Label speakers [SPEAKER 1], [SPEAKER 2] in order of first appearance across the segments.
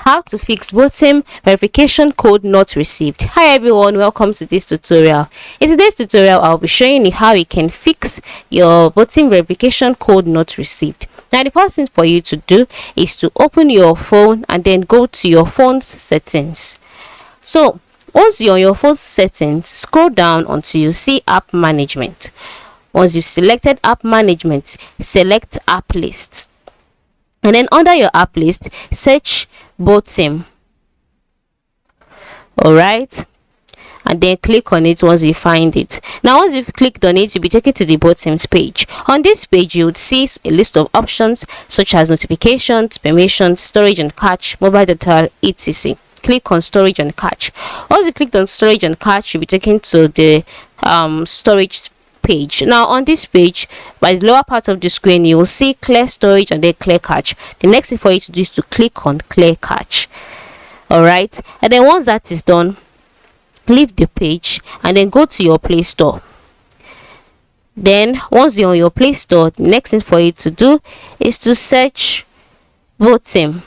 [SPEAKER 1] How to fix Botim verification code not received. Hi everyone, welcome to this tutorial. In today's tutorial, I'll be showing you how you can fix your Botim verification code not received. Now, the first thing for you to do is to open your phone and then go to your phone's settings. So once you're on your phone settings, scroll down until you see app management. Once you've selected app management, select app list. And then under your app list, search Botim. Alright, and then click on it once you find it. Now once you've clicked on it, you'll be taken to the Botim's page. On this page, you would see a list of options such as notifications, permissions, storage and cache, mobile data, etc. Click on storage and cache. Once you clicked on storage and cache, you'll be taken to the storage page. Now on this page, by the lower part of the screen, you will see clear storage and then clear cache. The next thing for you to do is to click on clear cache. Alright, and then once that is done, leave the page and then go to your Play Store. Then once you're on your Play Store, the next thing for you to do is to search Botim.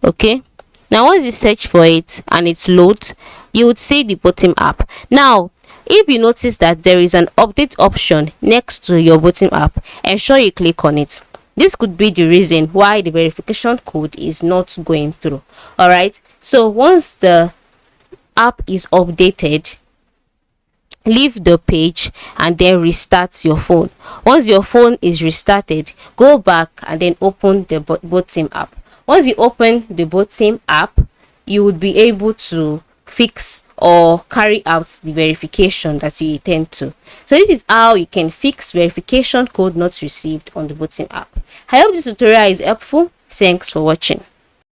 [SPEAKER 1] Okay, now once you search for it and it loads, you would see the Botim app. Now if you notice that there is an update option next to your Botim app, ensure you click on it. This could be the reason why the verification code is not going through. Alright, so once the app is updated, leave the page and then restart your phone. Once your phone is restarted, go back and then open the Botim app. Once you open the Botim app, you would be able to fix or carry out the verification that you intend to. So this is how you can fix verification code not received on the Botim app. I hope this tutorial is helpful. Thanks for watching.